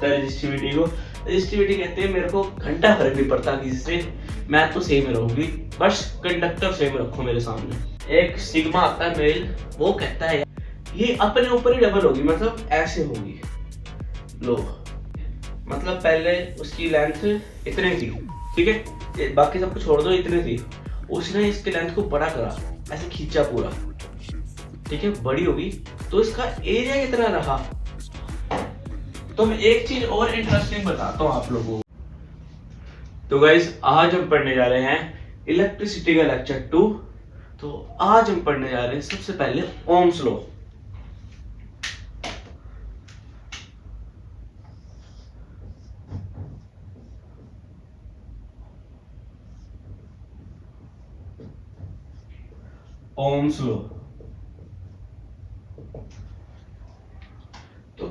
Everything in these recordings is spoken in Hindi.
रजिस्टिविटी को, रजिस्टिविटी कहते हैं मेरे को घंटा फर्क नहीं पड़ता किसी से, मैं तो सेम रहूंगी, बस कंडक्टर सेम रखो मेरे सामने। एक सिग्मा आता है मेल, वो कहता है ये अपने ऊपर ही डबल होगी, मतलब ऐसे होगी। लो मतलब पहले उसकी लेंथ इतनी थी, ठीक है, बाकी सब कुछ छोड़ दो, इतनी थी, उसने इसके लेंथ को बड़ा करा, ऐसे खींचा पूरा, ठीक है, बड़ी होगी, तो इसका एरिया कितना रहा। तो मैं एक चीज और इंटरेस्टिंग बताता हूँ आप लोगों को। तो गाइस आज हम पढ़ने जा रहे हैं इलेक्ट्रिसिटी का लेक्चर 2। तो आज हम पढ़ने जा रहे हैं सबसे पहले ओम्स लॉ। ओम्स लॉ, तो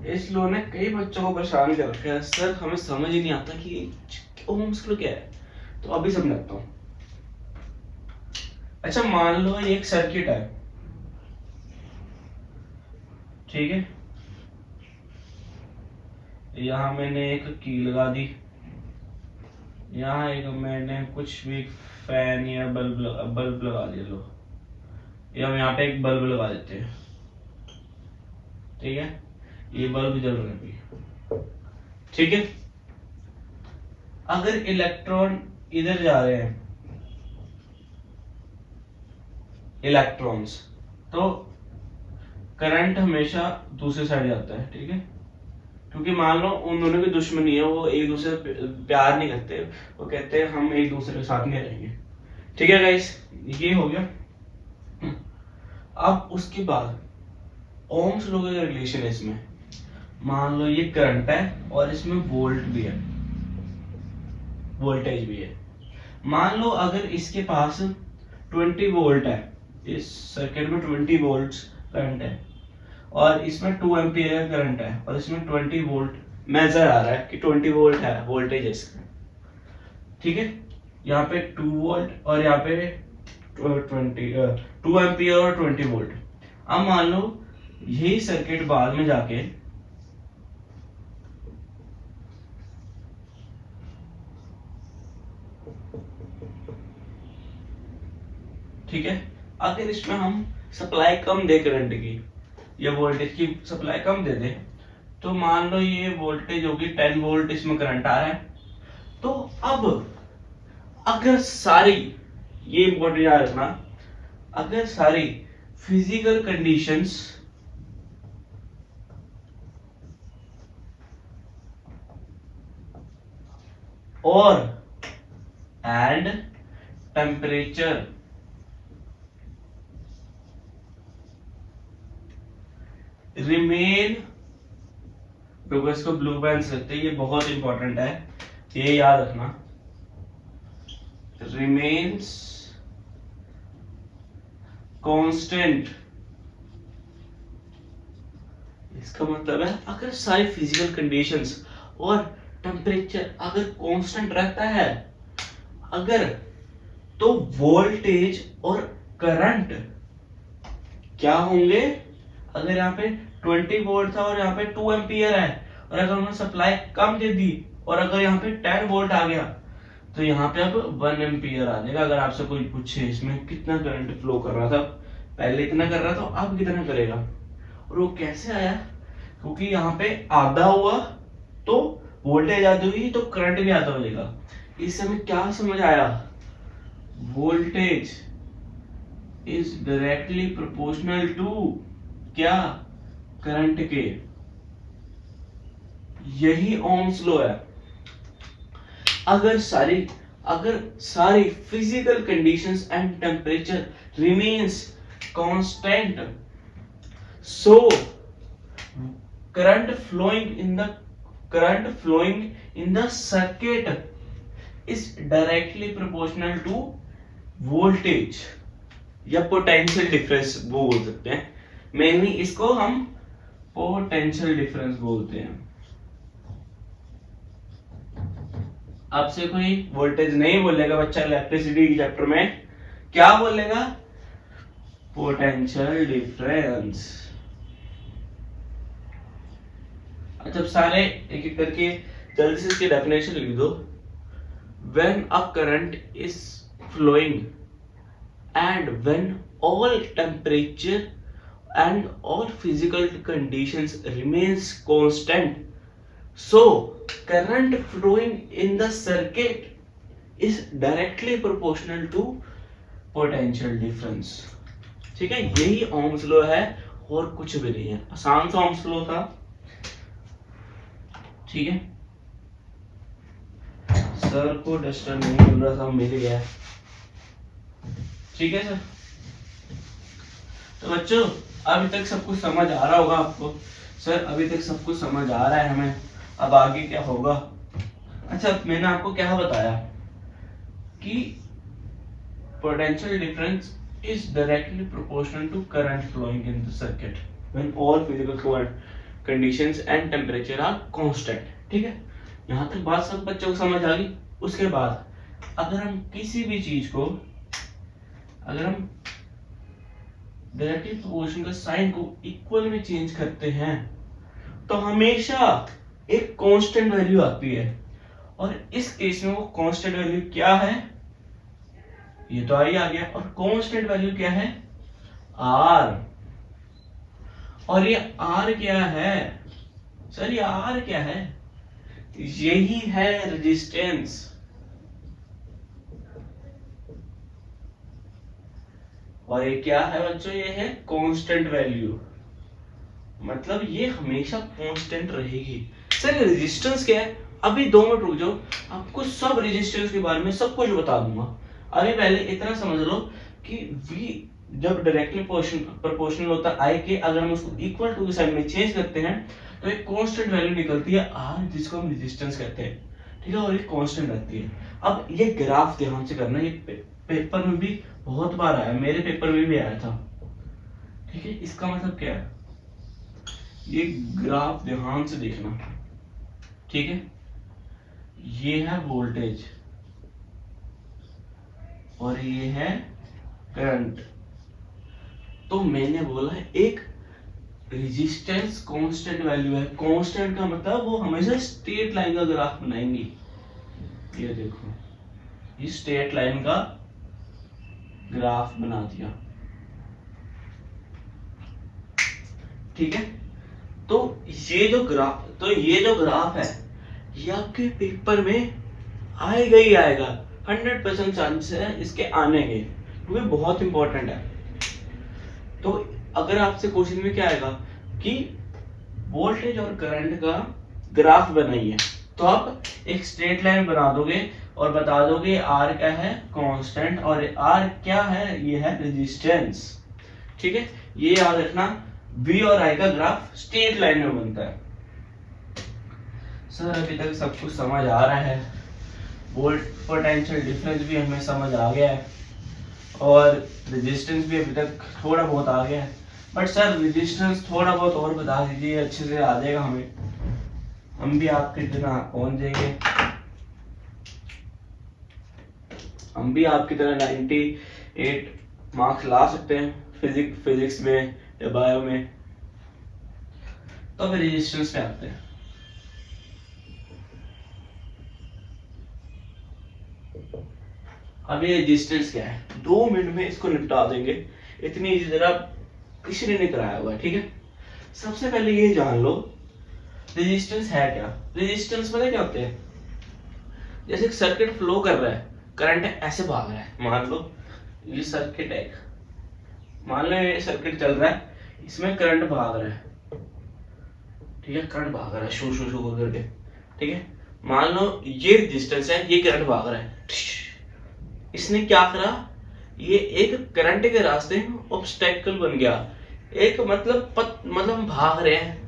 इस लॉ ने कई बच्चों को परेशान कर रखा है, सर हमें समझ ही नहीं आता कि ओम्स लॉ क्या है। तो अभी समझाता हूँ। अच्छा मान लो ये एक सर्किट है, ठीक है, यहाँ मैंने एक की लगा दी, यहाँ एक मैंने कुछ भी फैन या बल्ब लगा दिया, लो, या हम यहाँ पे एक बल्ब लगा देते हैं, ठीक है, ये बल्ब जल रहा है अभी, ठीक है। अगर इलेक्ट्रॉन इधर जा रहे हैं, इलेक्ट्रॉन्स, तो करंट हमेशा दूसरे साइड जाता है, ठीक है, क्योंकि मान लो उन दोनों की दुश्मनी है, वो एक दूसरे से प्यार नहीं करते, वो कहते हैं हम एक दूसरे के साथ नहीं रहेंगे, ठीक है गाइस, ये हो गया। अब उसके बाद ओम्स लॉ का रिलेशन है इसमें, मान लो ये करंट है और इसमें वोल्ट भी है, वोल्टेज भी है। मान लो अगर इसके पास 20 वोल्ट है, इस सर्किट में 20 वोल्ट करंट है, और इसमें 2 एम्पियर करंट है, और इसमें 20 वोल्ट मेजर आ रहा है कि 20 वोल्ट है वोल्टेज इसका, ठीक है, यहाँ पे 2 वोल्ट और यहाँ पे 2 एम्पियर और 20 वोल्ट। अब मान लो यही सर्किट बाद में जाके ठीक है, अगर इसमें हम सप्लाई कम दे करंट की या वोल्टेज की सप्लाई कम दे दे, तो मान लो ये वोल्टेज होगी 10 वोल्ट, इसमें करंट आ रहा है। तो अब अगर सारी, ये इंपॉर्टेंट याद रखना, अगर सारी फिजिकल कंडीशंस और एंड टेम्परेचर रिमेन, तो इसको ब्लू पेन से लिखते हैं, ये बहुत इंपॉर्टेंट है, ये याद रखना, रिमेन्स कांस्टेंट। इसका मतलब है अगर सारी फिजिकल कंडीशंस और टेम्परेचर अगर कांस्टेंट रहता है, अगर, तो वोल्टेज और करंट क्या होंगे। अगर यहाँ पे 20 वोल्ट था और यहाँ पे 2 एम्पियर है, और अगर उन्होंने सप्लाई कम दे दी और अगर यहाँ पे 10 वोल्ट आ गया, तो यहाँ पे अब 1 एम्पियर आ जाएगा। अगर आपसे कोई पूछे इसमें कितना करंट फ्लो कर रहा था, पहले इतना कर रहा था, अब कितना करेगा, और वो कैसे आया, क्योंकि यहाँ पे आधा हुआ तो वोल्टेज आधी हुई तो करंट भी आधा हो जाएगा। इससे हमें क्या समझ आया, voltage is directly proportional to क्या, करंट के। यही ओम्स लॉ है। अगर सारी physical conditions and temperature remains constant, so current flowing in the circuit is directly proportional to voltage या पोटेंशियल डिफरेंस वो बोल सकते हैं, मेनली इसको हम पोटेंशियल डिफरेंस बोलते हैं। आपसे कोई वोल्टेज नहीं बोलेगा बच्चा इलेक्ट्रिसिटी के चैप्टर में, क्या बोलेगा, पोटेंशियल डिफरेंस। जब सारे एक एक करके जल्दी से इसकी डेफिनेशन लिख दो। When a current is flowing and when all temperature and all physical conditions remains constant, so current flowing in the circuit is directly proportional to potential difference। ठीक है, यही ओम्स लॉ है और कुछ भी नहीं है, आसान सा ओम्स लॉ था। ठीक है, सर को डस्टर नहीं मिल रहा था, मिल गया। ठीक है सर, तो बच्चों अभी तक सब कुछ समझ आ रहा होगा आपको। सर अभी तक सब कुछ समझ आ रहा है हमें, अब आगे क्या होगा। अच्छा, मैंने आपको क्या बताया कि potential difference is directly proportional to current flowing in the circuit when all physical conditions and temperature are constant। ठीक है, यहाँ तक बात सब बच्चों को समझ आ गई। उसके बाद अगर हम किसी भी चीज को, अगर हम डायरेक्टली प्रोपोर्शनल का साइन को इक्वल में चेंज करते हैं तो हमेशा एक कांस्टेंट वैल्यू आती है, और इस केस में वो कांस्टेंट वैल्यू क्या है, ये तो आई आ गया। और कांस्टेंट वैल्यू क्या है, आर। और ये आर क्या है सर, ये आर क्या है, यही है रेजिस्टेंस। और ये क्या है बच्चों, ये है कांस्टेंट वैल्यू, मतलब ये हमेशा कांस्टेंट रहेगी। सर ये रेजिस्टेंस क्या है, अभी 2 मिनट रुक जाओ, आपको सब रेजिस्टेंस के बारे में सब कुछ बता दूंगा। अभी पहले इतना समझ लो कि V जब डायरेक्टली प्रोपोर्शनल होता है I के, अगर हम उसको इक्वल टू के साइड में चेंज करते हैं तो एक कांस्टेंट वैल्यू निकलती है R, जिसको हम रेजिस्टेंस कहते हैं। ठीक है, और ये कांस्टेंट रहती है। अब ये ग्राफ ध्यान से करना, ये पेपर में भी बहुत बार आया, मेरे पेपर में भी आया था। ठीक है, इसका मतलब क्या है, ये ग्राफ ध्यान से देखना। ठीक है, ये है वोल्टेज और ये है करंट। तो मैंने बोला एक रेजिस्टेंस कांस्टेंट वैल्यू है। कांस्टेंट का मतलब वो हमेशा स्ट्रेट लाइन का ग्राफ बनाएंगी। ये देखो, ये स्ट्रेट लाइन का ग्राफ बना दिया। ठीक है, तो ये जो ग्राफ है ये आपके पेपर में आएगा ही आएगा, 100% चांस है इसके आने के, क्योंकि बहुत इंपॉर्टेंट है। तो अगर आपसे क्वेश्चन में क्या आएगा कि वोल्टेज और करंट का ग्राफ बनाइए, तो आप एक स्ट्रेट लाइन बना दोगे और बता दोगे आर क्या है, कांस्टेंट, और आर क्या है, ये है रेजिस्टेंस। ठीक है, ये याद रखना, V और I का ग्राफ स्ट्रेट लाइन में बनता है। सर अभी तक सब कुछ समझ आ रहा है, वोल्ट पोटेंशियल डिफरेंस भी हमें समझ आ गया है, और रेजिस्टेंस भी अभी तक थोड़ा बहुत आ गया है। बट सर रेजिस्टेंस थोड़ा बहुत और बता दीजिए, अच्छे से आ जाएगा हमें, हम भी आपके तरह पहुंच जाएंगे, हम भी आपकी तरह 98 मार्क्स ला सकते हैं फिजिक्स में या बायो में। तो अब रेजिस्टेंस पे आते हैं। अब ये रेजिस्टेंस क्या है, 2 मिनट में इसको निपटा देंगे, इतनी इजी तरह किसी ने नहीं कराया हुआ है। ठीक है, सबसे पहले ये जान लो रेजिस्टेंस है क्या। रेजिस्टेंस पता क्या होते हैं, जैसे एक सर्किट फ्लो कर रहा है, करंट ऐसे भाग रहा है, मान लो ये सर्किट है, मान लो ये सर्किट चल रहा है, इसमें करंट भाग रहा है। ठीक है, करंट भाग रहा है शू शू शू करके। ठीक है, मान लो ये रेजिस्टेंस है, ये करंट भाग रहा है, इसने क्या करा, ये एक करंट के रास्ते में ऑब्स्टेकल बन गया। एक मतलब हम भाग रहे हैं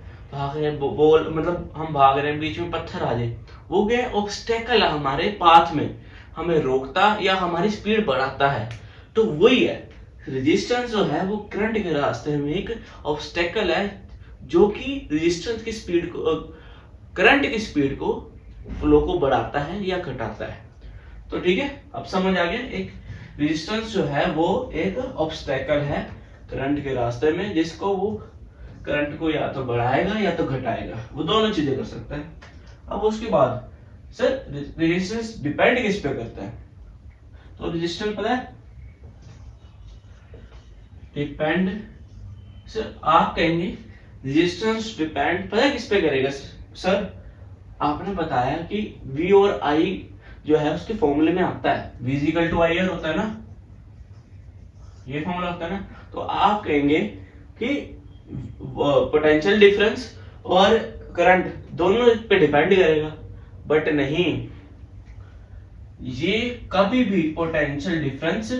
बोल, मतलब हम भाग रहे हैं, बीच में पत्थर आ जाए, वो गया ऑब्स्टेकल हमारे पाथ में, हमें रोकता या हमारी स्पीड बढ़ाता है। तो वही है रेजिस्टेंस, जो है वो करंट के रास्ते में एक ऑब्स्टेकल है, जो कि रेजिस्टेंस की स्पीड को, करंट की स्पीड को, फ्लो को बढ़ाता है या घटाता है। तो ठीक है, अब समझ आ गया, एक रेजिस्टेंस जो है वो एक ऑब्स्टेकल है करंट के रास्ते में, जिसको वो करंट को या तो बढ़ाएगा या तो घटाएगा, वो दोनों चीजें कर सकता है। अब उसके बाद सर रेजिस्टेंस डिपेंड किस पे करता है, तो रेजिस्टेंस पता है डिपेंड, सर आप कहेंगे रेजिस्टेंस डिपेंड पता है किस पे करेगा सर, आपने बताया कि V और I जो है उसके फॉर्मूले में आता है, V equal to I R होता है ना, ये फॉर्मूला होता है ना, तो आप कहेंगे कि पोटेंशियल डिफरेंस और करंट दोनों इस पे डिपेंड करेगा, बट नहीं, ये कभी भी पोटेंशियल डिफरेंस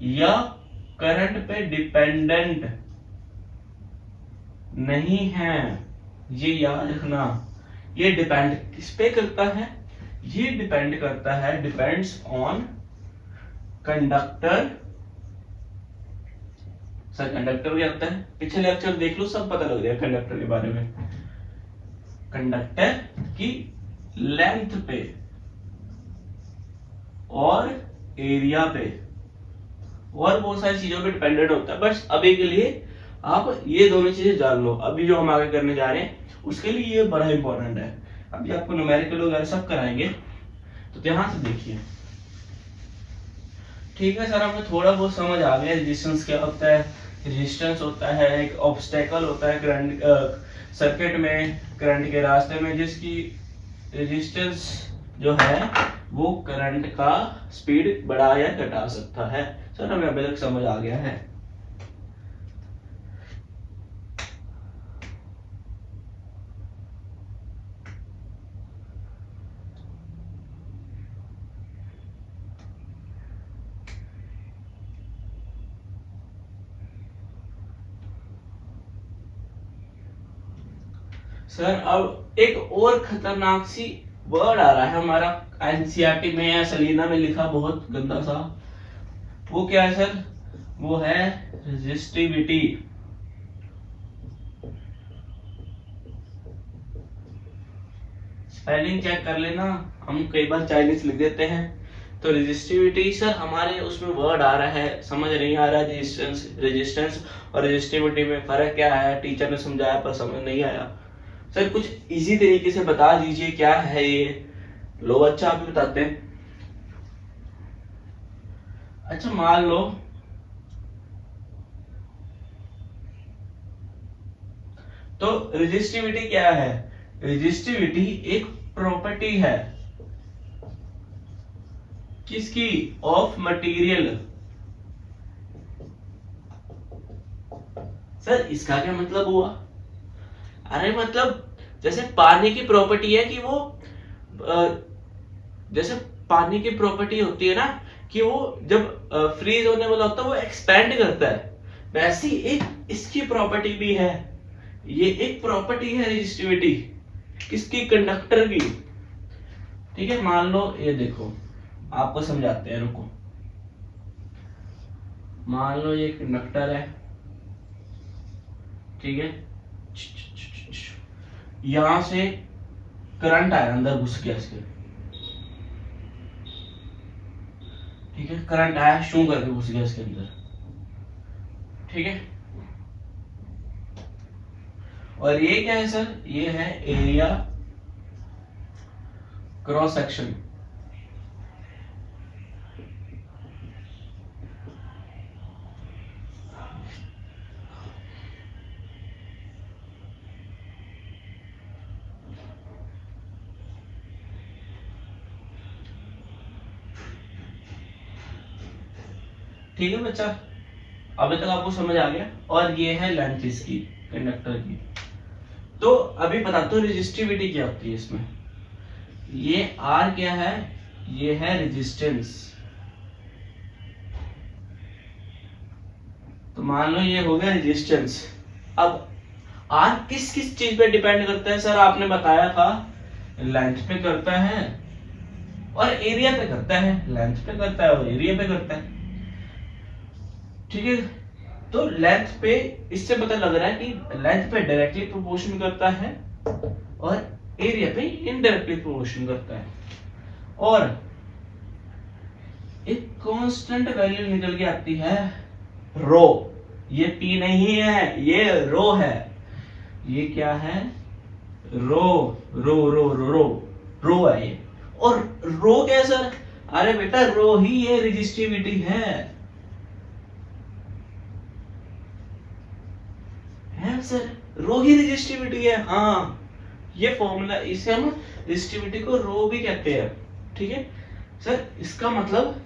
या करंट पे डिपेंडेंट नहीं है, ये याद रखना। ये डिपेंड किस पे करता है, ये डिपेंड करता है, depends on conductor. Sir conductor क्या होता है, पिछले लेक्चर देख लो, सब पता लग जाएगा कंडक्टर के बारे में। कंडक्टर की लेंथ पे और एरिया पे और बहुत सारी चीजों पे डिपेंडेंट होता है, बस अभी के लिए आप ये दोनों चीजें जान लो। अभी जो हम आगे करने जा रहे हैं उसके लिए ये बड़ा इंपॉर्टेंट है। अभी आपको न्यूमेरिकल वगैरह सब कराएंगे, तो ध्यान से देखिए। ठीक है सर, हमें थोड़ा बहुत समझ आ गया रेजिस्टेंस क्या होता है। रेजिस्टेंस होता है एक ऑब्स्टेकल होता है करंट सर्किट में, करंट के रास्ते में, जिसकी रेजिस्टेंस जो है वो करंट का स्पीड बढ़ा या घटा सकता है। सर हमें अभी तक समझ आ गया है। सर अब एक और खतरनाक सी वर्ड आ रहा है हमारा एनसीईआरटी में या सलीना में लिखा, बहुत गंदा सा। वो क्या है सर, वो है रेजिस्टिविटी। स्पेलिंग चेक कर लेना, हम कई बार चाइनीज लिख देते हैं। तो रेजिस्टिविटी सर हमारे उसमें वर्ड आ रहा है, समझ नहीं आ रहा रेजिस्टेंस और रेजिस्टिविटी में फर्क क्या है, टीचर ने समझाया पर समझ नहीं आया। सर कुछ इजी तरीके से बता दीजिए क्या है ये। लो अच्छा आप भी बताते हैं। अच्छा मान लो तो रेजिस्टिविटी क्या है, रेजिस्टिविटी एक प्रॉपर्टी है किसकी, ऑफ मटेरियल। सर इसका क्या मतलब हुआ, अरे मतलब जैसे पानी की प्रॉपर्टी है कि वो जैसे पानी की प्रॉपर्टी होती है ना कि वो जब फ्रीज होने वाला होता है वो एक्सपैंड करता है, वैसी एक इसकी प्रॉपर्टी भी है। ये एक प्रॉपर्टी है रेजिस्टिविटी किसकी, कंडक्टर की। ठीक है, मान लो ये देखो आपको समझाते हैं, रुको। मान लो ये कंडक्टर है, ठीक है, यहां से करंट आया, अंदर घुस गया इसके, ठीक है, करंट आया शू करके घुस गया इसके अंदर, ठीक है। और ये क्या है सर, ये है एरिया क्रॉस सेक्शन। ठीक है बच्चा, अभी तक आपको समझ आ गया। और ये है लेंथ इसकी कंडक्टर की। तो अभी बताते हो रेजिस्टिविटी क्या होती है इसमें। ये R क्या है, ये है रेजिस्टेंस। तो मान लो ये हो गया रेजिस्टेंस। अब R किस किस चीज पे डिपेंड करता है सर, आपने बताया था लेंथ पे करता है और एरिया पे करता है, लेंथ पे करता है और एरिया पे करता है, ठीक है। तो लेंथ पे इससे पता लग रहा है कि लेंथ पे डायरेक्टली प्रोपोर्शन करता है और एरिया पे इनडायरेक्टली प्रोपोर्शन करता है। और एक कांस्टेंट वैल्यू निकल के आती है रो, ये पी नहीं है, ये रो है। ये क्या है? रो रो रो रो रो रो है ये। और रो क्या है सर? अरे बेटा रो ही ये रेजिस्टिविटी है सर, रो ही रेजिस्टिविटी है। हाँ, ये फॉर्मूला, इसे हम रेजिस्टिविटी को रो भी कहते हैं। ठीक है सर, इसका मतलब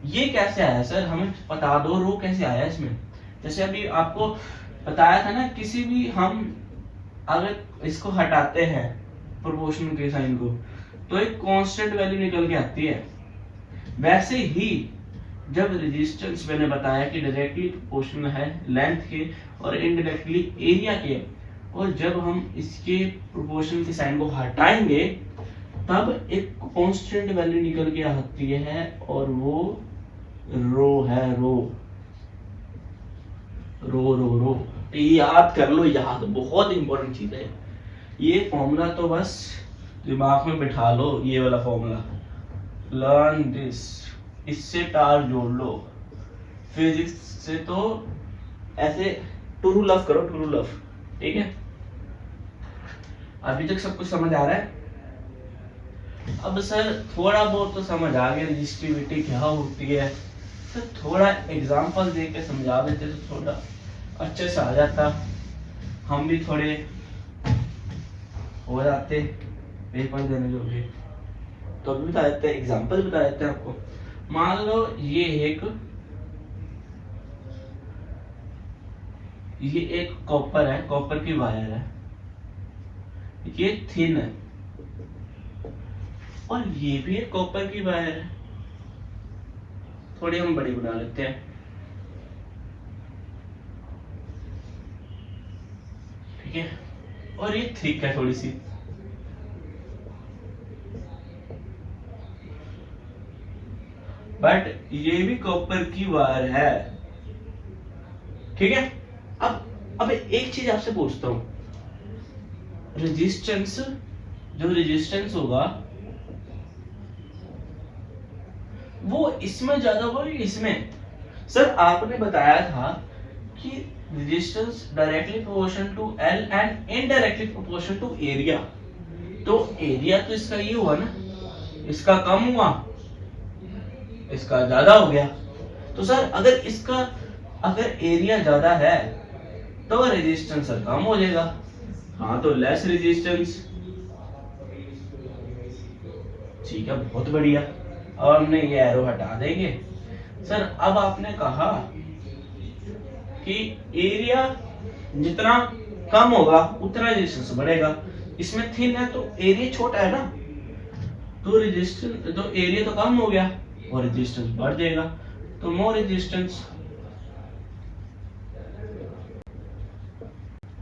ये कैसे आया सर, हमें बता दो रो कैसे आया इसमें। जैसे अभी आपको बताया था ना, किसी भी हम अगर इसको हटाते हैं प्रोपोर्शन के साइन को, तो एक कांस्टेंट वैल्यू निकल के आती है। वैसे ही जब रेजिस्टेंस मैंने बताया कि डायरेक्टली प्रोपोर्शनल है लेंथ के और इनडायरेक्टली एरिया के, और जब हम इसके प्रोपोर्शन के साइन को हटाएंगे तब एक कांस्टेंट वैल्यू निकल के आती है, और वो रो है। रो रो रो रो याद कर लो, याद बहुत इंपॉर्टेंट चीज है ये फॉर्मूला। तो बस दिमाग में बिठा लो ये वाला फॉर्मूला, लर्न दिस। इससे टार जोड़ लो, फिजिक्स से तो ऐसे टू लव करो, टू लव। ठीक है, अभी तक सब कुछ समझ आ रहा है? अब सर थोड़ा बहुत तो समझ आ गया रेजिस्टिविटी क्या होती है। तो थोड़ा एग्जांपल देके समझा देते तो थोड़ा अच्छे से आ जाता, हम भी थोड़े हो जाते पेपर देने जोगे। तो अभी बता देते हैं, एग्जांपल बता देते हैं आपको। मान लो ये एक कॉपर है, कॉपर की वायर है, ये थिन है, और ये भी एक कॉपर की वायर है। थोड़ी हम बड़ी बना लेते हैं। ठीक है, और ये थिक है थोड़ी सी। बट ये भी कॉपर की वायर है। ठीक है, अब एक चीज आपसे पूछता हूं, रेजिस्टेंस, जो रेजिस्टेंस होगा वो इसमें ज्यादा होगा या इसमें? सर आपने बताया था कि resistance directly proportional to L and indirectly proportional to area. तो एरिया तो इसका ये हुआ ना, इसका कम हुआ, इसका ज्यादा हो गया। तो सर अगर एरिया ज्यादा है तो रेजिस्टेंस कम हो जाएगा। हाँ, तो लेस रेजिस्टेंस। ठीक है, बहुत बढ़िया। अब हमने ये एरो हटा देंगे। सर अब आपने कहा कि एरिया जितना कम होगा उतना रेजिस्टेंस बढ़ेगा। इसमें थिन है तो एरिया छोटा है ना, तो रेजिस्टेंस, तो एरिया तो कम हो गया और रेजिस्टेंस बढ़ जाएगा, तो मोर रेजिस्टेंस।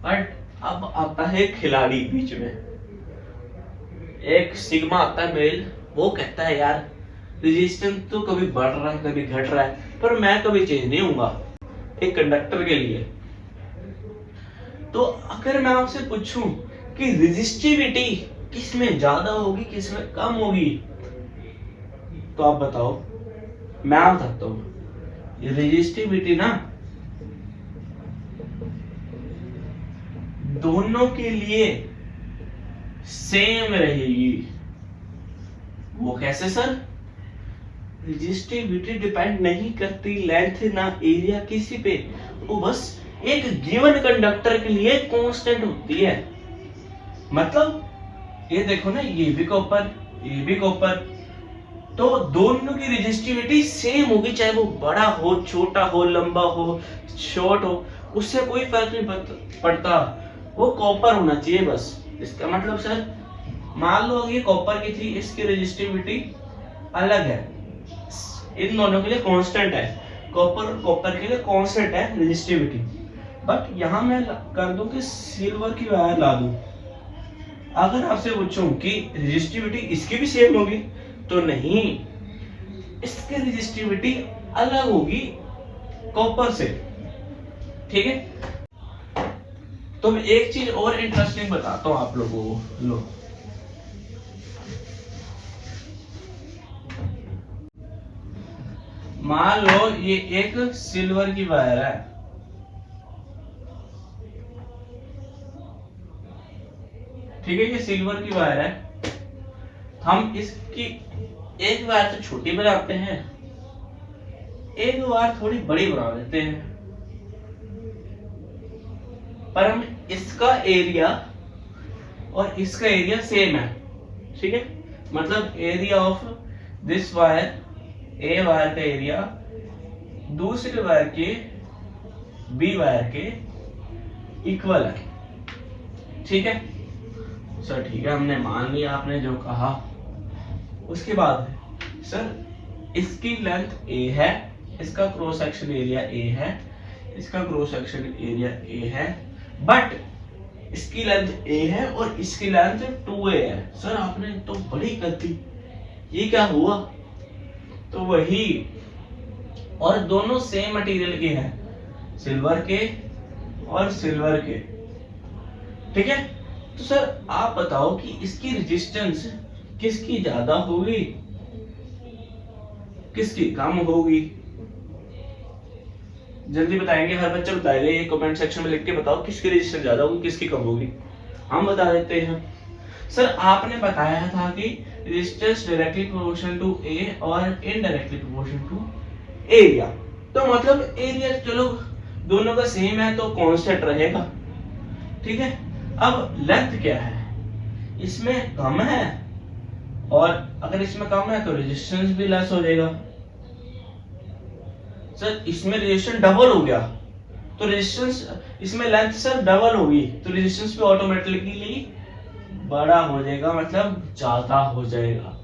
बट अब आता है खिलाड़ी बीच में, एक सिग्मा आता है मेल, वो कहता है यार रेजिस्टेंस तो कभी बढ़ रहा है कभी घट रहा है, पर मैं कभी चेंज नहीं होऊंगा एक कंडक्टर के लिए। तो अगर मैं आपसे पूछूं कि रेजिस्टिविटी किसमें ज्यादा होगी किसमें कम होगी, तो आप बताओ। मैं बताता हूं, रेजिस्टिविटी ना दोनों के लिए सेम रहेगी। वो कैसे सर? रेजिस्टिविटी डिपेंड नहीं करती लेंथ ना एरिया किसी पे, वो बस एक गिवन कंडक्टर के लिए कांस्टेंट होती है। मतलब ये देखो ना, ये भी कॉपर ये भी कॉपर, तो दोनों की रेजिस्टिविटी सेम होगी, चाहे वो बड़ा हो छोटा हो लंबा हो शॉर्ट हो, उससे कोई फर्क नहीं पड़ता, वो कॉपर होना चाहिए बस। इसका मतलब सर मान लो ये कॉपर की थी, इसकी रेजिस्टिविटी अलग है, इन दोनों के लिए कांस्टेंट है, कॉपर और कॉपर के लिए कांस्टेंट है रेजिस्टिविटी। बट यहां मैं कर दूं कि सिल्वर की वायर ला दूं, अगर आपसे पूछूं कि रेजिस्टिविटी इसकी भी सेम होगी, तो नहीं, इसकी रेजिस्टिविटी अलग होगी कॉपर से। ठीक है, तो मैं एक चीज और इंटरेस्टिंग बताता हूं आप लोगों को। लो, मान लो ये एक सिल्वर की वायर है, ठीक है, ये सिल्वर की वायर है, हम इसकी एक वायर तो छोटी बनाते हैं, एक वायर थोड़ी बड़ी बना देते हैं, पर हम इसका एरिया और इसका एरिया सेम है, ठीक है, मतलब area of this wire, a wire का एरिया दूसरे वायर के बी वायर के इक्वल है, ठीक है सर। ठीक है, हमने मान लिया आपने जो कहा। उसके बाद सर इसकी लेंथ ए है, इसका क्रॉस सेक्शन एरिया ए है, इसका क्रॉस सेक्शन एरिया ए है, बट इसकी लेंथ ए है और इसकी लेंथ 2a है। सर आपने तो बड़ी गलती, ये क्या हुआ? तो वही, और दोनों सेम मटेरियल के हैं, सिल्वर के और सिल्वर के, ठीक है। तो सर आप बताओ कि इसकी रेजिस्टेंस किसकी ज्यादा होगी, किसकी कम होगी? जल्दी बताएंगे, हर बच्चा बताएगा, ये कमेंट सेक्शन में लिख के बताओ किसकी रेजिस्टेंस ज्यादा होगी, किसकी कम होगी। हम बता देते हैं। सर आपने बताया था कि रेजिस्टेंस डायरेक्टली प्रोपोर्शनल टू ए और इनडायरेक्टली प्रोपोर्शनल टू एरिया। तो मतलब एरिया चलो दोनों का सेम है तो कांस्टेंट रहेगा, ठीक है। अब लेंथ क्या है, इसमें कम है, और अगर इसमें कम है तो रेजिस्टेंस भी लेस हो जाएगा। सर इसमें रेजिस्टेंस डबल हो गया तो रेजिस्टेंस, इसमें लेंथ सर डबल होगी तो रेजिस्टेंस भी ऑटोमेटिकली बड़ा हो जाएगा, मतलब ज्यादा हो जाएगा।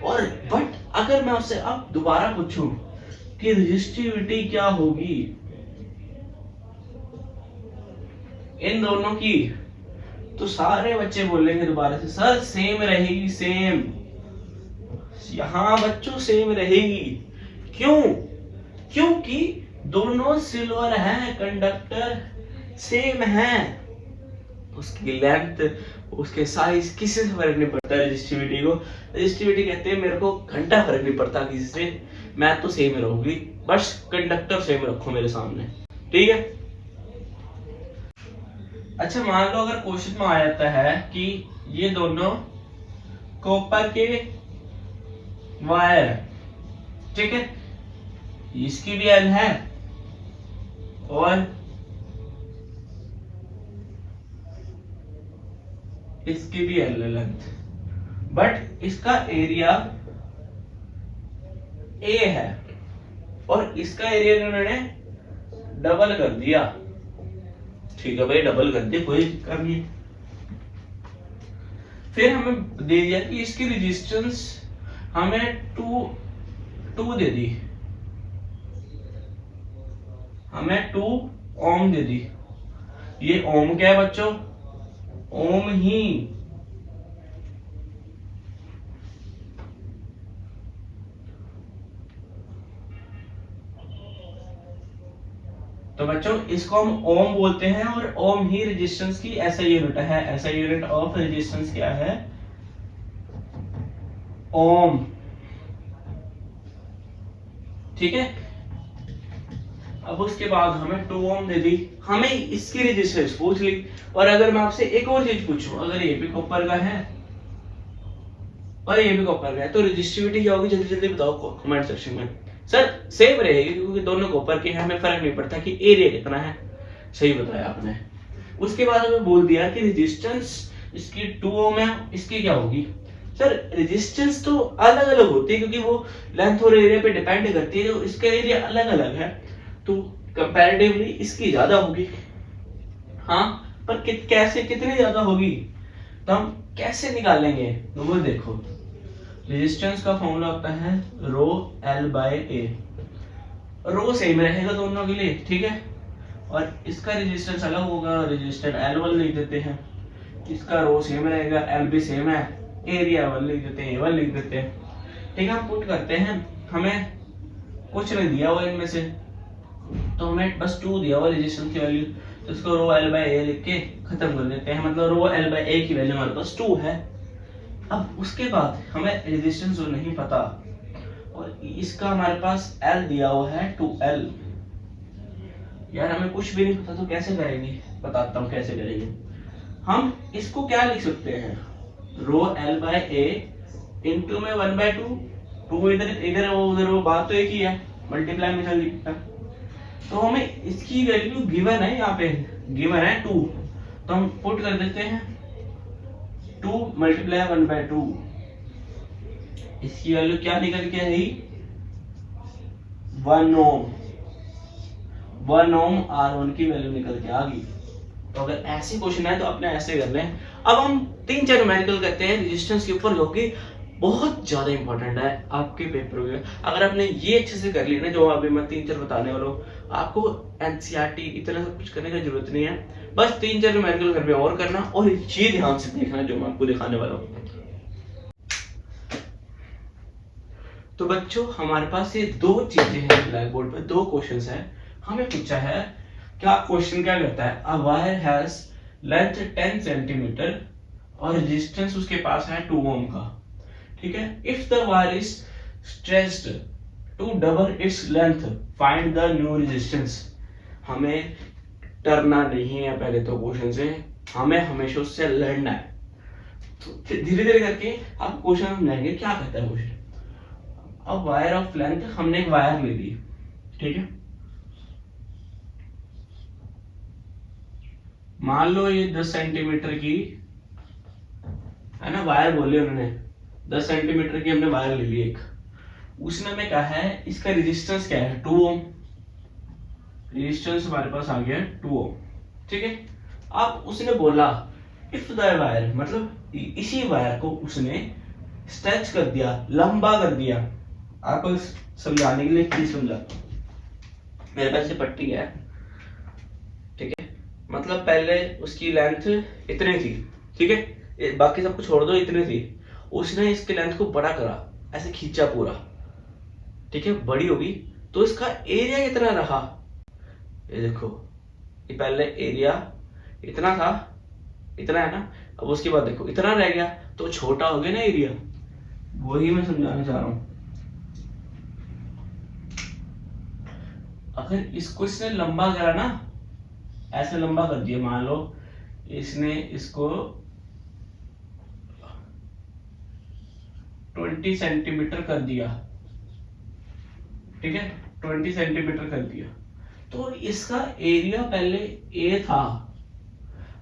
और बट अगर मैं उससे अब दोबारा पूछूं कि रेजिस्टिविटी क्या होगी इन दोनों की, तो सारे बच्चे बोलेंगे दोबारा से सर सेम रहेगी, सेम। यहां बच्चों सेम रहेगी, क्यों? क्योंकि दोनों सिल्वर हैं, कंडक्टर सेम है, उसकी लेंथ, उसके साइज किसी से फर्क नहीं पड़ता। रेजिस्टिविटी को, रेजिस्टिविटी कहते हैं मेरे को घंटा फर्क नहीं पड़ता किसी से, मैं तो सेम रहूंगी, बस कंडक्टर सेम रखो मेरे सामने, ठीक है। अच्छा मान लो अगर क्वेश्चन में आ जाता है कि ये दोनों कॉपर के वायर, ठीक है, इसकी भी एल है और इसकी भी एल है लेंथ, बट इसका एरिया ए है और इसका एरिया इन्होंने डबल कर दिया, ठीक है भाई, डबल कर दिया, कोई दिक्कत नहीं। फिर हमें दे दिया कि इसकी रेजिस्टेंस हमें टू दे दी, हमें 2 ओम दे दी। ये ओम क्या है बच्चों? ओम ही, तो बच्चों इसको हम ओम बोलते हैं और ओम ही रेजिस्टेंस की ऐसा यूनिट है, ऐसा यूनिट ऑफ रेजिस्टेंस क्या है? ओम, ठीक है। अब उसके बाद हमें 2 ओम दे दी, हमें इसकी रेजिस्टेंस पूछ ली। और अगर मैं आपसे एक और चीज पूछूं, अगर ये भी कॉपर का है और ये भी कॉपर का है तो रेजिस्टिविटी क्या होगी? जल्दी जल्दी बताओ कमेंट सेक्शन में। सर सेम रहेगी क्योंकि दोनों कॉपर के हैं, हमें फर्क नहीं पड़ता कि एरिया कितना है, सही बताया आपने। उसके बाद हमें बोल दिया कि रेजिस्टेंस इसकी 2 ओम है, इसकी क्या होगी? सर रेजिस्टेंस तो अलग अलग होती है क्योंकि वो लेंथ और एरिया पे डिपेंड करती है, तो इसका एरिया अलग अलग है तो कंपैरेटिवली इसकी ज्यादा होगी। हाँ, पर कैसे, कितनी ज्यादा होगी तो हम कैसे निकालेंगे? तो वो देखो, रेजिस्टेंस का फॉर्मूला होता है rho L by A. Rho same रहेगा दोनों के लिए, ठीक है, और इसका रेजिस्टेंस अलग होगा, रेजिस्टेंस L1 लिख देते हैं, इसका रो सेम रहेगा, एल भी सेम है, एरिया 1 लिख देते हैं, A1 लिख देते हैं, ठीक है। हम पुट करते हैं, हमें कुछ नहीं दिया हुआ इनमें से, तो हमें बस 2 दिया हुआ रेजिस्टेंस की वैल्यू, तो इसको रो एल बाय ए लिख के खत्म कर देते हैं, मतलब रो एल बाय ए की वैल्यू हमारे पास 2 है। अब उसके बाद हमें रेजिस्टेंस जो नहीं पता और इसका हमारे पास एल दिया हुआ है 2L। यार हमें कुछ भी नहीं पता तो कैसे करेंगे? बताता हूँ कैसे करेंगे। हम इसको क्या लिख सकते हैं, रो L बाय ए इंटू में 1/2, 2 इधर इधर वो उधर वो, बात तो एक ही है, मल्टीप्लाई में चल लिखता है। तो हमें इसकी वैल्यू गिवन है, यहाँ पे गिवन है 2, तो हम पुट कर देते हैं 2 मल्टीप्लाई 1/2, इसकी वैल्यू क्या निकल के आई, 1 ओम। 1 ओम R1 की वैल्यू निकल के आ गई। तो अगर ऐसे क्वेश्चन है तो अपने ऐसे कर लें। अब हम 3-4 न्यूमेरिकल करते हैं रेजिस्टेंस के ऊपर, जो कि बहुत ज्यादा इंपॉर्टेंट है आपके पेपर में। अगर आपने ये अच्छे से कर लिया ना, जो अभी मैं 3-4 बताने वाला हूँ, आपको एनसीईआरटी इतना सब कुछ करने की जरूरत नहीं है, बस 3-4 न्यूमेरिकल घर में और करना, और ये ध्यान से देखना जो मैं आपको दिखाने वाला हूँ। तो बच्चों हमारे पास ये 2 चीजें हैं ब्लैक बोर्ड पे, 2 क्वेश्चंस हैं। हमें पूछा है, क्या क्वेश्चन क्या कहता है, a wire has length 10 centimetre और रेजिस्टेंस उसके पास है 2 ओम का, ठीक है। If the wire is stretched to double its length find the new resistance. हमें डरना नहीं है पहले तो क्वेश्चन से, हमें हमेशा उससे लड़ना है। तो धीरे धीरे करके आप क्वेश्चन समझाएंगे क्या कहता है क्वेश्चन। अब वायर ऑफ लेंथ, हमने एक वायर ले ली, ठीक है, मान लो ये 10 सेंटीमीटर की है ना, वायर बोले उन्होंने, 10 सेंटीमीटर की हमने वायर ले ली एक। उसने हमें कहा है इसका रेजिस्टेंस क्या है, 2 ओम। रेजिस्टेंस हमारे पास आ गया 2 ओम, ठीक है। अब उसने बोला इफ द वायर, मतलब इसी वायर को उसने स्ट्रेच कर दिया, लंबा कर दिया। आपको समझाने के लिए चीज समझाता हूं। मेरे पास ये पट्टी है, ठीक है, मतलब पहले उसकी लेंथ इतनी थी, ठीक है, बाकी सब कुछ छोड़ दो, इतनी थी। उसने इसके लेंथ को बड़ा करा, ऐसे खींचा पूरा, ठीक है, बड़ी होगी। तो इसका एरिया कितना रहा, ये देखो, ये पहले एरिया इतना था, इतना है ना, अब उसके बाद देखो इतना रह गया, तो छोटा हो गया ना एरिया, वही मैं समझाना चाह रहा हूं। अगर इसको इसने लंबा करा ना, ऐसे लंबा कर दिया, मान लो इसने इसको 20 सेंटीमीटर कर दिया, ठीक है, 20 सेंटीमीटर कर दिया, तो इसका एरिया पहले ए था।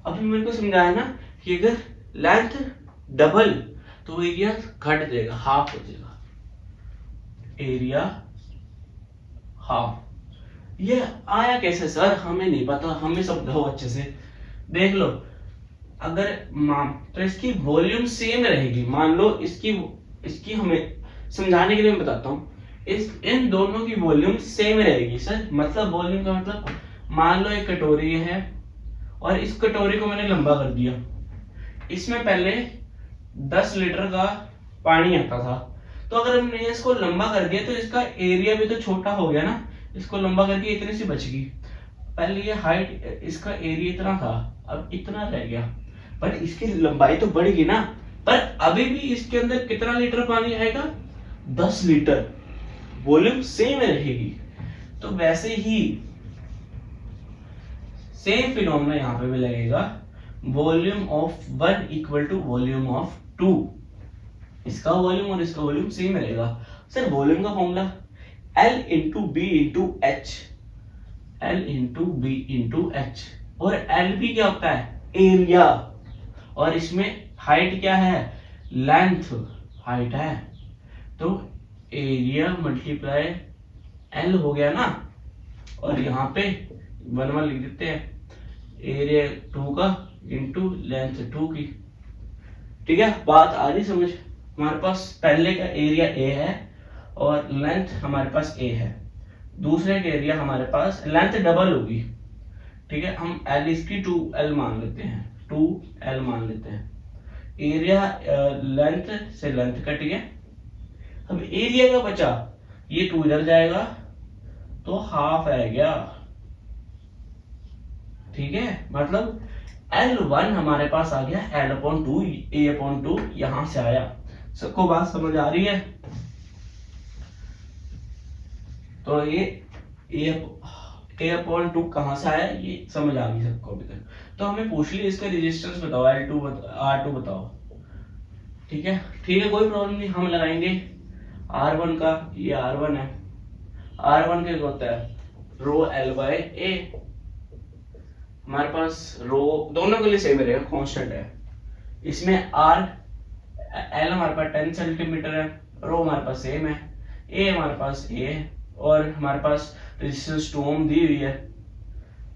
अभी मेरे को समझाया ना कि अगर लेंथ डबल तो एरिया घट जाएगा, हाफ हो जाएगा, एरिया हाफ। ये आया कैसे सर, हमें नहीं पता, हमें समझाओ अच्छे से। देख लो, अगर मान तो इसकी वॉल्यूम सेम रहेगी, मान लो इसकी इसकी हमें समझाने के लिए मैं बताता हूँ, इस इन दोनों की वॉल्यूम सेम रहेगी सर। मतलब वॉल्यूम का मतलब, मान लो एक कटोरी है और इस कटोरी को मैंने लंबा कर दिया, इसमें पहले 10 लीटर का पानी आता था, तो अगर हमने इसको लंबा कर दिया तो इसका एरिया भी तो छोटा हो गया ना, इसको लंबा करके इतनी सी बच गई। पहले ये हाइट, इसका एरिया इतना था, अब इतना रह गया, पर इसकी लंबाई तो बढ़ेगी ना, पर अभी भी इसके अंदर कितना लीटर पानी आएगा, 10 लीटर, वॉल्यूम सेम रहेगी। तो वैसे ही सेम फिनोमेना यहां पे भी लगेगा, volume of 1 equal to volume of 2। इसका वॉल्यूम और इसका वॉल्यूम सेम रहेगा। सर वॉल्यूम का formula L into B into H, L into B into H, और एल बी क्या होता है, एरिया, और इसमें हाइट क्या है, लेंथ, हाइट है, तो एरिया मल्टीप्लाई एल हो गया ना, और यहाँ पे 1 लिख देते हैं, एरिया 2 का इंटू लेंथ 2 की, ठीक है। बात आ रही समझ, हमारे पास पहले का एरिया ए है और लेंथ हमारे पास ए है, दूसरे का एरिया हमारे पास लेंथ डबल होगी, ठीक है, हम एल इसकी 2L मान लेते हैं, 2L मान लेते हैं। एरिया लेंथ से लेंथ कट गया, अब एरिया का बचा, ये 2 इधर जाएगा तो हाफ रह गया, ठीक है। मतलब L1 हमारे पास आ गया L/2, A/2 यहां से आया। सबको बात समझ आ रही है? तो ये A/2 कहां से आया, ये समझ आ गई सबको अभी तक। तो हमें पूछ ली इसका रेजिस्टेंस बताओ, L2 R2 बताओ। ठीक है, कोई प्रॉब्लम नहीं, हम लगाएंगे R1 का, ये R1 है, R1 क्या होता है रो L बाय A, हमारे पास रो दोनों के लिए सेम रहेगा, कांस्टेंट है। इसमें L हमारे पास 10 सेंटीमीटर है, रो हमारे पास सेम है, A हमारे पास A है, और हमारे पास रेजिस्टेंस 2 ओम दी हुई है।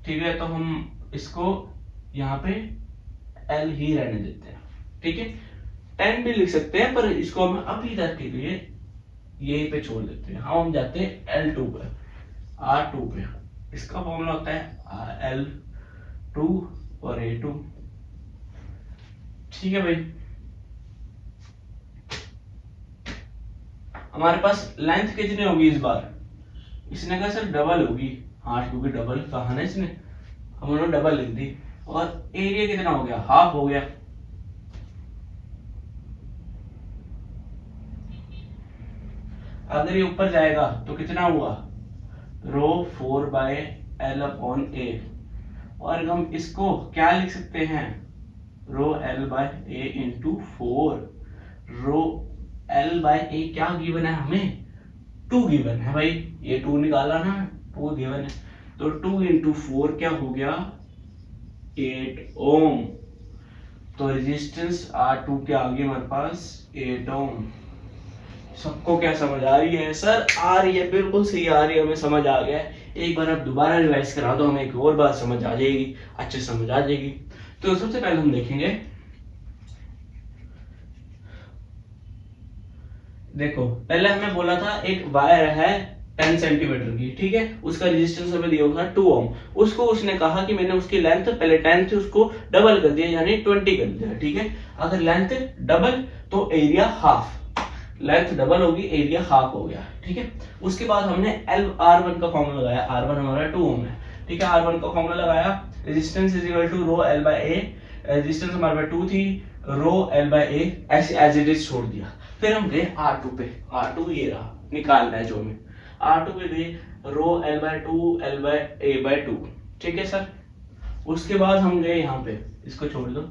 ठीक है, तो हम इसको यहाँ पे L ही रहने देते हैं। ठीक है, 10 भी लिख सकते हैं, पर इसको हम अभी तक के लिए यहीं पे छोड़ देते हैं। हम जाते हैं L2 पे, R2 पे। इसका फॉर्मूला होता है L2 और A2। ठीक है भाई, हमारे पास लेंथ कितनी होगी इस बार? इसने कहा सर डबल होगी। हाँ, क्योंकि डबल कहा ना इसने, हम उन्होंने डबल लिख दी। और एरिया कितना हो गया? हाफ हो गया। अगर ये ऊपर जाएगा तो कितना हुआ? Rho 4 by L upon A। और हम इसको क्या लिख सकते हैं? Rho L by A into 4। Rho L by A क्या गिवन है हमें? 2 गिवन है भाई, ये 2 निकाला ना, 2 गिवन है, तो 2 इंटू 4 क्या हो गया? 8 ओम। तो रेजिस्टेंस R2 के आगे हमारे पास 8 ओम। सबको क्या समझ आ रही है? सर आ रही है, बिल्कुल सही आ रही है, हमें समझ आ गया है। एक बार आप दोबारा रिवाइज करा दो, हमें एक और बात समझ आ जाएगी, अच्छे समझ आ जाएगी। तो सबसे पहले हम देखेंगे, देखो पहले हमने बोला था एक वायर है 10 सेंटीमीटर की, ठीक है, उसका रेजिस्टेंस हमें दिया था 2 ओम। उसको उसने कहा कि मैंने उसकी लेंथ पहले 10 थी, उसको डबल कर दिया, यानी 20 कर दिया। ठीक है, अगर लेंथ डबल तो एरिया हाफ, लेंथ डबल होगी, एरिया हाफ हो गया। ठीक है, उसके बाद हमने R1 का फॉर्मूला लगाया। R1 हमारा 2 ओम है। ठीक है, R1 का फॉर्मूला लगाया, resistance is equal to rho L by A। Resistance हमारे पास 2 थी, रो L बाय A ऐसे एज इट इज छोड़ दिया। फिर हम गए R2 पे, R2 ये रहा, निकालना है जो हमें। R2 पे गए, rho L by 2 L by A by 2। ठीक है सर, उसके बाद हम गए यहाँ पे, इसको छोड़ दो।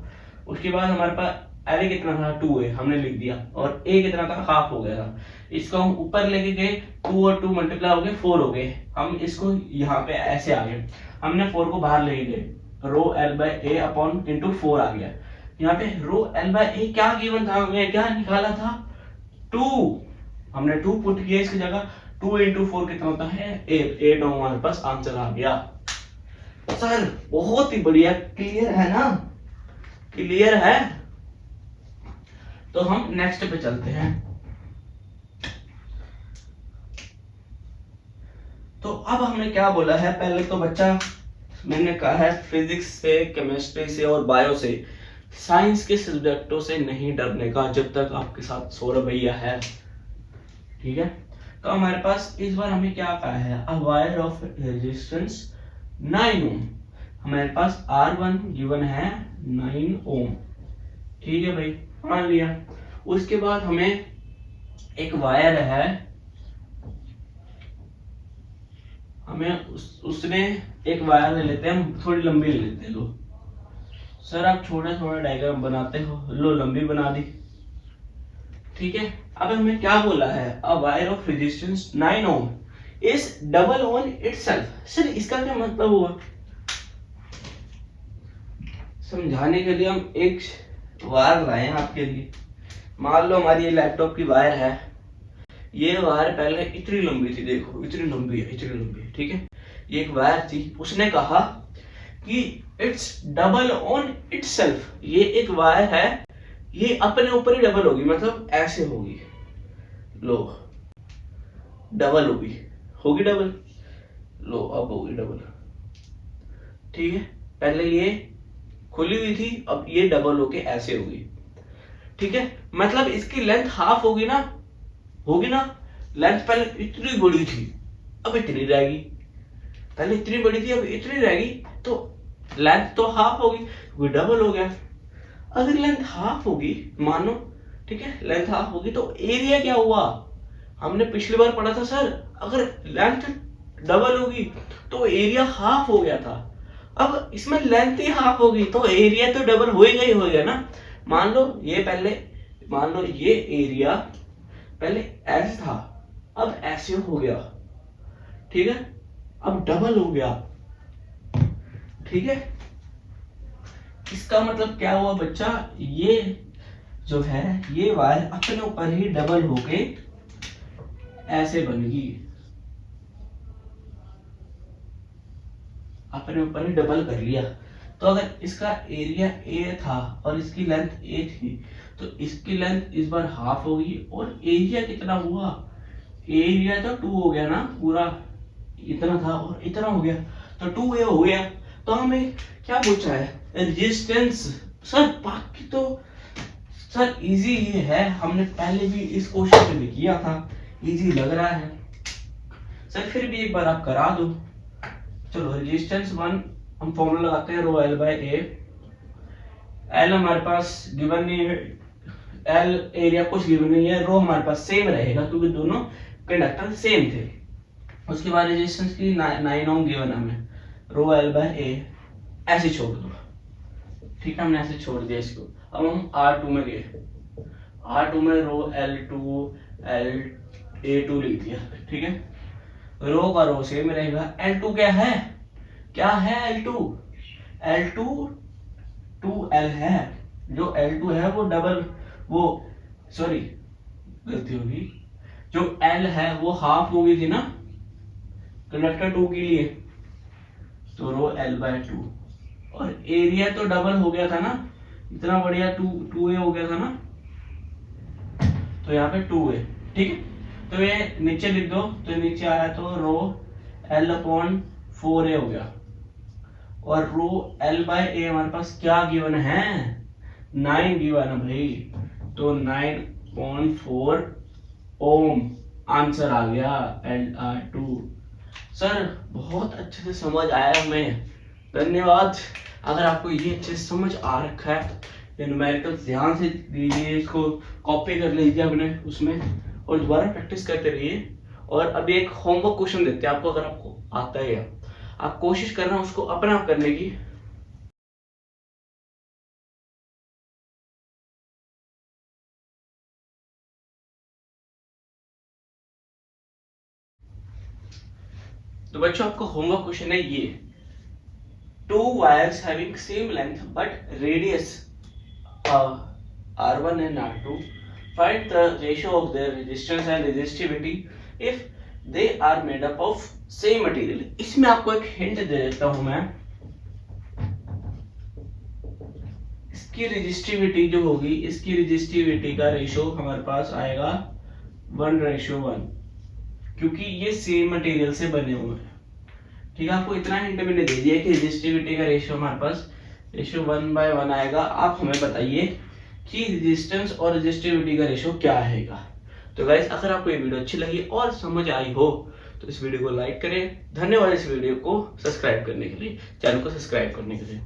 उसके बाद हमारे पास L कितना था? 2 है, हमने लिख दिया, और A कितना था? हाफ हो गया था। इसको हम ऊपर लेके गए, 2 और 2 मल्टीप्लाई हो गए, 4 हो गए। हम इसको यहाँ पे ऐसे आ गए, हमने 4 को बाहर लेके गए, rho L by A upon into 4 आ गया। यहाँ पे रो L बाय A क्या गिवन था, हमें क्या निकाला था? 2। हमने 2 पुट किया इसकी जगह, 2 इंटू 4 कितना होता है? 8 और हमारे पास आंसर आ गया। सर बहुत ही बढ़िया, क्लियर है ना? क्लियर है? तो हम नेक्स्ट पे चलते हैं। तो अब हमने क्या बोला है? पहले तो बच्चा, मैंने कहा है फिजिक्स से, केमिस्ट्री से और बायो से, साइंस के सब्जेक्टों से नहीं डरने का, जब तक आपके साथ सौरभ भैया है। ठीक है, तो हमारे पास इस बार हमें क्या कहा है? अ वायर ऑफ रेजिस्टेंस 9 ओम। हमारे पास R1 गिवन है 9 ओम। ठीक है भाई, मान लिया। उसके बाद हमें एक वायर है, हमें उसने एक वायर ले लेते हैं, हम थोड़ी लंबी ले लेते हैं। लो सर, आप छोटा छोटा डायग्राम बनाते हो, लो लंबी बना दी। ठीक है, अब हमें क्या बोला है? A wire of resistance 9 ohm is double on itself. Sir इसका क्या मतलब हुआ? समझाने के लिए हम एक वायर लाए हैं आपके लिए। मान लो हमारी ये लैपटॉप की वायर है, ये वायर पहले इतनी लंबी थी, देखो इतनी लंबी है, इतनी लंबी है। ठीक है, ये एक वायर थी, उसने कहा कि इट्स डबल ऑन इटसेल्फ। ये एक वायर है, ये अपने ऊपर ही डबल होगी, मतलब ऐसे होगी। लो डबल होगी, होगी डबल। लो अब होगी डबल। ठीक है, पहले ये खुली हुई थी, अब ये डबल होके ऐसे होगी। ठीक है, मतलब इसकी लेंथ हाफ होगी ना, होगी ना? लेंथ पहले इतनी बड़ी थी, अब इतनी रहेगी। पहले इतनी बड़ी थी, अब इतनी रहेगी, तो लेंथ तो हाफ होगी, वो डबल हो गया। अगर लेंथ हाफ होगी, मानो, ठीक है, लेंथ हाफ होगी, तो एरिया क्या हुआ? हमने पिछली बार पढ़ा था सर, अगर लेंथ डबल होगी तो एरिया हाफ हो गया था। अब इसमें लेंथ ही हाफ होगी तो एरिया तो डबल होएगा ही होएगा ना। मान लो ये एरिया पहले एस था, अब ऐसे हो गया, ठीक है, अब डबल हो गया, ठीक है। इसका मतलब क्या हुआ बच्चा, ये जो है ये वायर अपने ऊपर ही डबल होके ऐसे बन गई, अपने ऊपर ही डबल कर लिया। तो अगर इसका एरिया ए था और इसकी लेंथ ए थी तो इसकी लेंथ इस बार हाफ होगी और एरिया कितना हुआ, एरिया तो 2 हो गया ना, पूरा इतना था और इतना हो गया तो 2a हो गया। तो हमें क्या पूछा है, रेजिस्टेंस। सर बाकी तो सर इजी ये है, हमने पहले भी इस क्वेश्चन में किया था, इजी लग रहा है सर, फिर भी एक बार आप करा दो। चलो रेजिस्टेंस 1 हम फॉर्मूला लगाते हैं, रो एल बाय ए। एल हमारे पास गिवन नहीं है, एल एरिया कुछ गिवन नहीं है, रो हमारे पास सेम रहेगा क्योंकि दोनों कंडक्टर सेम थे। उसके बाद रेजिस्टेंस की 9 ओम गिवन हमें, रो एल बाय ए ऐसे छोड़ दो, ठीक है, हमने ऐसे छोड़ दिया इसको। अब हम R2 में गए, R2 में रो L2 A2 लिख दिया, ठीक है, रो का रो सेम रहेगा। L2 क्या है, L2 2L है, जो L2 है वो डबल, वो सॉरी गलती होगी, जो L है वो हाफ हो गई थी ना कंडक्टर 2 के लिए, तो रो L बाय 2 और एरिया तो डबल हो गया था ना, इतना बढ़िया 2a हो गया था ना, तो यहाँ पे 2a, ठीक है। तो ये नीचे लिख दो, तो नीचे आया तो रो L अपॉन 4a हो गया और रो L बाय a हमारे पास क्या गिवन है, 9 गिवन है भाई, तो 9.4 ओम आंसर आ गया LR2। सर बहुत अच्छे से समझ आया हमें, धन्यवाद। अगर आपको ये अच्छे से समझ आ रखा है, ये न्यूमेरिकल ध्यान से दीजिए, इसको कॉपी कर लीजिए अपने उसमें और दोबारा प्रैक्टिस करते रहिए। और अभी एक होमवर्क क्वेश्चन देते हैं आपको, अगर आपको आता है, आप कोशिश करना उसको अपने आप करने की। तो बच्चों आपको होमवर्क क्वेश्चन है ये, 2 wires having same length but radius R1 and R2, find the ratio of their resistance and resistivity if they are made up of same material। इसमें आपको एक हिंट दे देता हूं मैं, इसकी रेजिस्टिविटी जो होगी, इसकी रेजिस्टिविटी का रेशियो हमारे पास आएगा 1:1, क्योंकि ये सेम मटेरियल से बने हुए हैं, ठीक है। आपको इतना हिंट मैंने दे दिया कि रेजिस्टिविटी का रेशियो हमारे पास रेशियो 1:1 आएगा। आप हमें बताइए कि रेजिस्टेंस और रेजिस्टिविटी का रेशियो क्या आएगा। तो गाइस अगर आपको ये वीडियो अच्छी लगी और समझ आई हो तो इस वीडियो को लाइक करें। धन्यवाद इस वीडियो को सब्सक्राइब करने के लिए, चैनल को सब्सक्राइब करने के लिए।